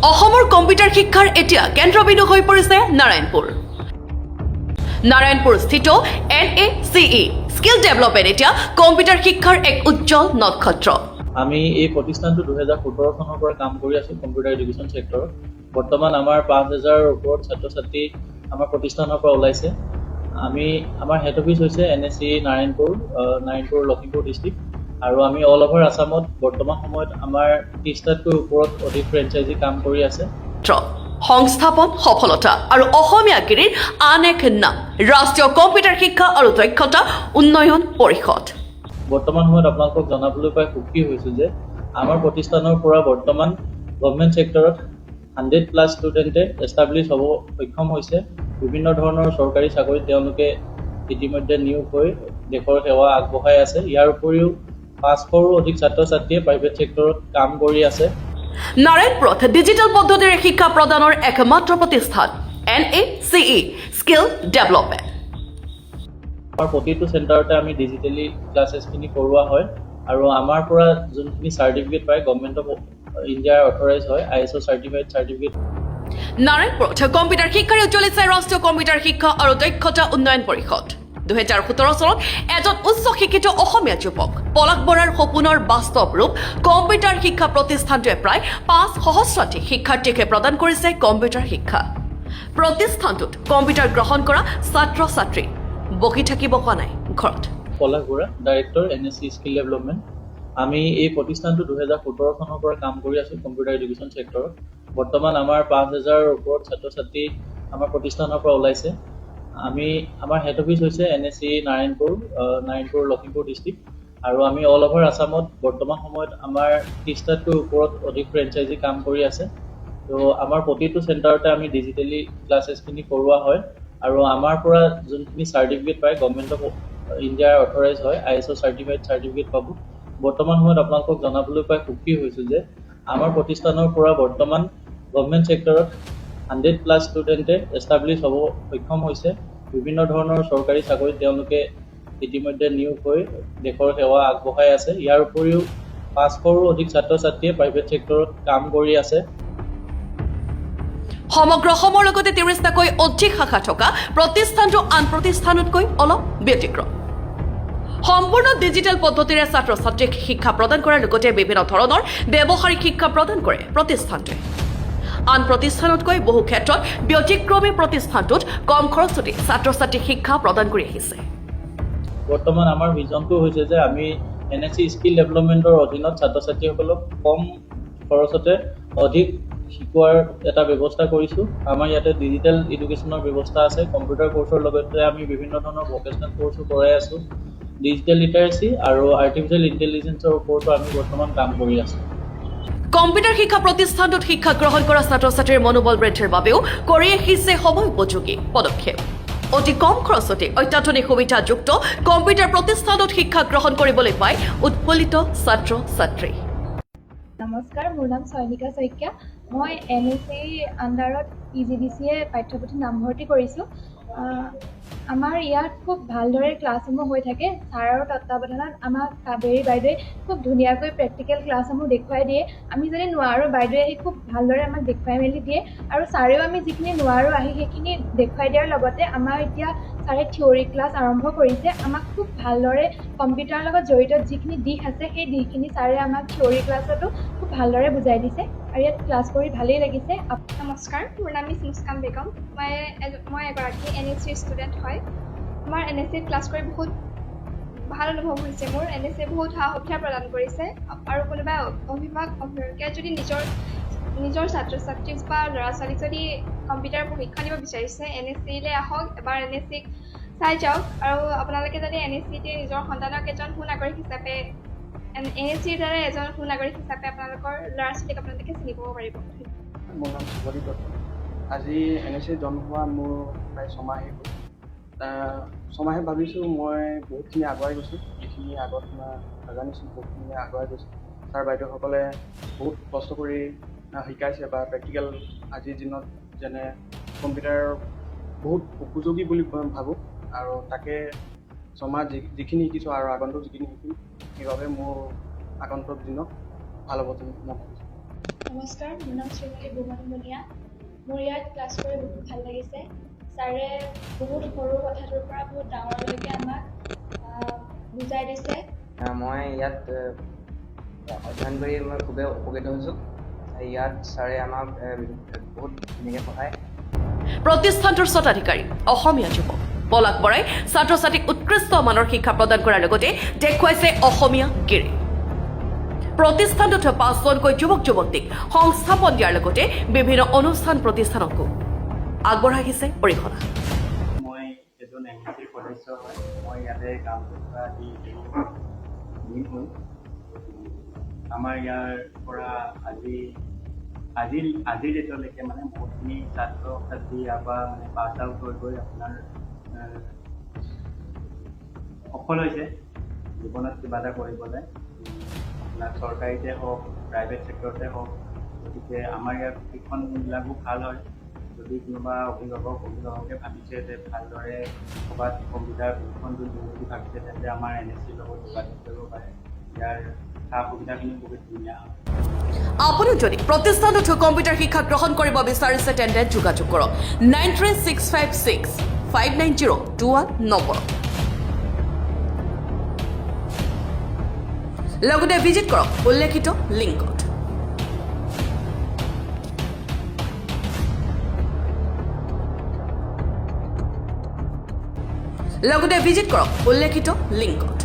অসমৰ কম্পিউটাৰ শিক্ষাৰ এতিয়া কেন্দ্ৰবিন্দু হৈ পৰিছে নাৰায়ণপুৰ। নাৰায়ণপুৰ স্থিত NACE স্কিল ডেভেলপমেণ্ট এতিয়া কম্পিউটাৰ শিক্ষাৰ এক উজ্জ্বল নক্ষত্ৰ। আমি এই প্ৰতিষ্ঠানটো 2017 চনৰ পৰা কাম কৰি আছো কম্পিউটাৰ এডুকেশ্যন সেক্টৰত। বৰ্তমান আমাৰ 5000ৰ ওপৰত ছাত্ৰ-ছাত্ৰী আমাৰ প্ৰতিষ্ঠানৰ পৰা ওলাইছে। আমাৰ হেড অফিচ হৈছে NACE নাৰায়ণপুৰ লখিমপুৰ ডিষ্ট্ৰিক্ট, আৰু আমি অল অভাৰ আসামত বৰ্তমান সময়ত আমাৰ 30টাতকৈ ওপৰত অধিক ফ্ৰেঞ্চাইজি কাম কৰি আছে। সংস্থাপন সফলতা আৰু অসমীয়া গিৰিৰ আন এক নাম ৰাষ্ট্ৰীয় কম্পিউটাৰ শিক্ষা আৰু দক্ষতা উন্নয়ন পৰিষদ। বৰ্তমান সময়ত আপোনালোকক জনাবলৈ পাই সুখী হৈছোঁ যে আমাৰ প্ৰতিষ্ঠানৰ পৰা বৰ্তমান গভৰ্ণমেণ্ট ছেক্টৰত 100+ ষ্টুডেণ্টে এষ্টাব্লিছ হ'ব সক্ষম হৈছে। বিভিন্ন ধৰণৰ চৰকাৰী চাকৰিত তেওঁলোকে ইতিমধ্যে নিয়োগ হৈ দেশৰ সেৱা আগবঢ়াই আছে। ইয়াৰ উপৰিও 500ৰো অধিক ছাত্ৰ-ছাত্ৰীয়ে প্ৰাইভেট ছেক্টৰত কাম কৰি আছে। নাৰায়ণপুৰত ডিজিটেল পদ্ধতিৰে শিক্ষা প্ৰদানৰ একমাত্ৰ প্ৰতিষ্ঠান NACE স্কিল ডেভেলপমেণ্ট। আমাৰ প্ৰতিটো চেণ্টাৰতে আমি ডিজিটেলি ক্লাছেছখিনি কৰোৱা হয়, আৰু আমাৰ পৰা যোনখিনি চাৰ্টিফিকেট পায় গভৰ্ণমেণ্ট অফ ইণ্ডিয়াৰ অথৰাইজ হয়, ISO চাৰ্টিফাইড চাৰ্টিফিকেট। নাৰায়ণপুৰত কম্পিউটাৰ শিক্ষাৰে উজ্জ্বলিছে ৰাষ্ট্ৰীয় কম্পিউটাৰ শিক্ষা আৰু দক্ষতা উন্নয়ন পৰিষদ। 2017 চনত এজন উচ্চ শিক্ষিত অসমীয়া যুৱক পলাশ বৰাৰ সপোনৰ বাস্তৱ ৰূপ কম্পিউটাৰ শিক্ষা প্ৰতিষ্ঠানটোৱে প্ৰায় 5 সহস্ৰাধিক শিক্ষাৰ্থীকে প্ৰদান কৰিছে কম্পিউটাৰ শিক্ষা। প্ৰতিষ্ঠানটোত কম্পিউটাৰ গ্ৰহণ কৰা ছাত্ৰ-ছাত্ৰী বহি থাকিব হোৱা নাই ঘৰত। Palash Bora, director NACE skill development. আমি এই প্ৰতিষ্ঠানটো 2017 চনৰ পৰা কাম কৰি আছো কম্পিউটাৰ এডুকেশ্যন সেক্টৰত। বৰ্তমান আমাৰ 5000ৰ ওপৰত ছাত্ৰ-ছাত্ৰী আমাৰ প্ৰতিষ্ঠানৰ পৰা ওলাইছে। আমাৰ হেড অফিচ হৈছে NACE নাৰায়ণপুৰ লখিমপুৰ ডিষ্ট্ৰিক্ট, আৰু আমি অল অভাৰ আসামত বৰ্তমান সময়ত আমাৰ 30টাতকৈ ওপৰত অধিক ফ্ৰেঞ্চাইজি কাম কৰি আছে। তো আমাৰ প্ৰতিটো চেণ্টাৰতে আমি ডিজিটেলি ক্লাছেছখিনি কৰোৱা হয়, আৰু আমাৰ পৰা যোনখিনি চাৰ্টিফিকেট পায় গভৰ্ণমেণ্ট অফ ইণ্ডিয়াৰ অথৰাইজ হয়, ISO চাৰ্টিফাইড চাৰ্টিফিকেট পাব। বৰ্তমান সময়ত আপোনালোকক জনাবলৈ পাই সুখী হৈছোঁ যে আমাৰ প্ৰতিষ্ঠানৰ পৰা বৰ্তমান গভৰ্ণমেণ্ট ছেক্টৰত 100+ ষ্টুডেণ্টে এষ্টাব্লিছ হ'ব সক্ষম হৈছে। বিভিন্ন ধৰণৰ চৰকাৰী চাকৰিত তেওঁলোকে ইতিমধ্যে নিয়োগ হৈ দেশৰ সেৱা আগবঢ়াই আছে। ইয়াৰ উপৰিও 500ৰো অধিক ছাত্ৰ-ছাত্ৰীয়ে প্ৰাইভেট ছেক্টৰত কাম কৰি আছে। সমগ্ৰ অসমৰ লগতে 30টাকৈ অধিক শাখা থকা প্ৰতিষ্ঠানটো আন প্ৰতিষ্ঠানতকৈ অলপ ব্যতিক্ৰম। সম্পূৰ্ণ ডিজিটেল পদ্ধতিৰে ছাত্ৰ-ছাত্ৰীক শিক্ষা প্ৰদান কৰাৰ লগতে বিভিন্ন ধৰণৰ ব্যৱহাৰিক শিক্ষা প্ৰদান কৰে প্ৰতিষ্ঠানটোৱে। আন প্ৰতিষ্ঠানতকৈ বহু ক্ষেত্ৰত ব্যতিক্ৰমী প্ৰতিষ্ঠানটোত কম খৰচতে ছাত্ৰ-ছাত্ৰীক শিক্ষা প্ৰদান কৰি আহিছে। বৰ্তমান আমাৰ ভিজনটো হৈছে যে আমি NACE স্কিল ডেভেলপমেণ্টৰ অধীনত ছাত্ৰ-ছাত্ৰীসকলক কম খৰচতে অধিক শিকোৱাৰ এটা ব্যৱস্থা কৰিছোঁ। আমাৰ ইয়াতে ডিজিটেল এডুকেশ্যনৰ ব্যৱস্থা আছে। কম্পিউটাৰ কোৰ্চৰ লগতে আমি বিভিন্ন ধৰণৰ ভকেশ্যনেল কোৰ্চো কৰাই আছোঁ। ডিজিটেল লিটাৰেচি আৰু আৰ্টিফিচিয়েল ইণ্টেলিজেন্সৰ ওপৰতো আমি বৰ্তমান কাম কৰি আছোঁ। কম্পিউটাৰ শিক্ষা প্ৰতিষ্ঠানটোত শিক্ষা গ্ৰহণ কৰা ছাত্ৰ-ছাত্ৰীৰ মনোবল বৃদ্ধিৰ বাবেও কৰি আহিছে সময় উপযোগী পদক্ষেপ। অতি কম খৰচতে অত্যাধুনিক সুবিধাযুক্ত কম্পিউটাৰ প্ৰতিষ্ঠানত শিক্ষা গ্ৰহণ কৰিবলৈ পাই উৎফুল্লিত ছাত্ৰ-ছাত্ৰী। নমস্কাৰ, মোৰ নাম চয়নিকা শইকীয়া। মই NACE আণ্ডাৰত PGDCA পাঠ্যপুথি নামভৰ্তি কৰিছোঁ। আমাৰ ইয়াত খুব ভালদৰে ক্লাছসমূহ হৈ থাকে। ছাৰৰ তত্ত্বাৱধানত আমাক কাবেৰী বাইদেৱে খুব ধুনীয়াকৈ প্ৰেক্টিকেল ক্লাছসমূহ দেখুৱাই দিয়ে। আমি যদি নোৱাৰোঁ বাইদেৱে আহি খুব ভালদৰে আমাক দেখুৱাই মেলি দিয়ে, আৰু ছাৰেও আমি যিখিনি নোৱাৰোঁ আহি সেইখিনি দেখুৱাই দিয়াৰ লগতে আমাৰ এতিয়া ছাৰে থিয়ৰী ক্লাছ আৰম্ভ কৰিছে। আমাক খুব ভালদৰে কম্পিউটাৰৰ লগত জড়িত যিখিনি দিশ আছে সেই দিশখিনি ছাৰে আমাক থিয়ৰী ক্লাছতো খুব ভালদৰে বুজাই দিছে, আৰু ইয়াত ক্লাছ কৰি ভালেই লাগিছে। নমস্কাৰ, মোৰ নাম মিছ মুস্কান বেগম। মই এগৰাকী NACE ষ্টুডেণ্ট হয়। আমাৰ NACE ক্লাছ কৰি বহুত ভাল অনুভৱ হৈছে। মোৰ NACE বহুত সা সুবিধা প্ৰদান কৰিছে, আৰু কোনোবা অভিভাৱকে যদি নিজৰ ছাত্ৰ-ছাত্ৰীক বা ল'ৰা-ছোৱালীক যদি কম্পিউটাৰ প্ৰশিক্ষণ দিব বিচাৰিছে, NACEলৈ আহক, এবাৰ NACEক চাই যাওক, আৰু আপোনালোকে যদি NACEতে নিজৰ সন্তানক এজন সুনাগৰিক হিচাপে NACEৰ দ্বাৰা এজন সুনাগৰিক হিচাপে আপোনালোকৰ ল'ৰা-ছোৱালীক আপোনালোকে চিনি পাব পাৰিব। মোৰ নাম সুবদীপ দত্ত। আজি NACE জন্ম হোৱা মোৰ প্ৰায় ছমাহেই হ'ল। ছমাহে ভাবিছোঁ মই বহুতখিনি আগুৱাই গৈছোঁ। যিখিনি আগত মই নাজানিছোঁ বহুতখিনি আগুৱাই গৈছোঁ। ছাৰ বাইদেউসকলে বহুত কষ্ট কৰি শিকাইছে, বা প্ৰেক্টিকেল আজিৰ দিনত যেনে কম্পিউটাৰ বহুত উপযোগী বুলি মই ভাবোঁ, আৰু তাকে ছমাহ যিখিনি শিকিছোঁ আৰু আগন্তুক যিখিনি শিকিম সেইবাবে মোৰ আগন্তুক দিনত ভাল হ'ব যেন মই ভাবিছোঁ। নমস্কাৰ, মোৰ নাম শ্ৰীমতী বুমনি বনিয়া। মোৰ ইয়াত ক্লাছ কৰি বহুত ভাল লাগিছে। ছাৰে বহুত সৰু কথাটোৰ পৰা বহুত ডাঙৰলৈকে আমাক বুজাই দিছে। মই ইয়াত অধ্যয়ন কৰি মই খুবেই উপকৃত হৈছোঁ। ইয়াত ছাৰে আমাক বহুত ধুনীয়াকৈ পঢ়ায়। প্ৰতিষ্ঠানটোৰ স্বত্বাধিকাৰী অসমীয়া যুৱক পলাশ বৰাই ছাত্ৰ ছাত্ৰীক উৎকৃষ্ট মানৰ শিক্ষা প্ৰদান কৰাৰ লগতে দেখুৱাইছে অসমীয়া গিৰি। প্ৰতিষ্ঠানটোত 5জনকৈ যুৱক যুৱতীক সংস্থাপন দিয়াৰ লগতে বিভিন্ন অনুষ্ঠান প্ৰতিষ্ঠানকো আগবঢ়াইছে অৰিহণা। মই এজন এনচিচিৰ সদস্য হয়। মই ইয়াতে কাম কৰা দিন হ'ল। আমাৰ ইয়াৰ পৰা আজিৰ ডেটলৈকে মানে বহুতখিনি ছাত্ৰ ছাত্ৰী ইয়াৰ পৰা মানে পাছ আউট হৈ গৈ আপোনাৰ সফল হৈছে জীৱনত কিবা এটা কৰিবলৈ, আপোনাৰ চৰকাৰীতে হওক প্ৰাইভেট ছেক্টৰতে হওক। গতিকে আমাৰ ইয়াত প্ৰশিক্ষণবিলাকো ভাল হয়। যদি কোনোবা অভিভাৱকে ভাবিছে যে ভালদৰে ক'ৰবাত কম্পিউটাৰ প্ৰশিক্ষণটো দিওঁ বুলি ভাবিছে, তেন্তে আমাৰ NSCৰ লগত যোগাযোগ কৰিব পাৰে। ইয়াৰ সা সুবিধাখিনি বহুত ধুনীয়া হয়। আপুনি যদি প্ৰতিষ্ঠানটোত কম্পিউটাৰ শিক্ষা গ্ৰহণ কৰিব বিচাৰিছে তেন্তে যোগাযোগ কৰক 9365659021 নম্বৰত। লগতে ভিজিট কৰক উল্লেখিত লিংকত। লগতে ভিজিট কৰক উল্লেখিত লিংকত।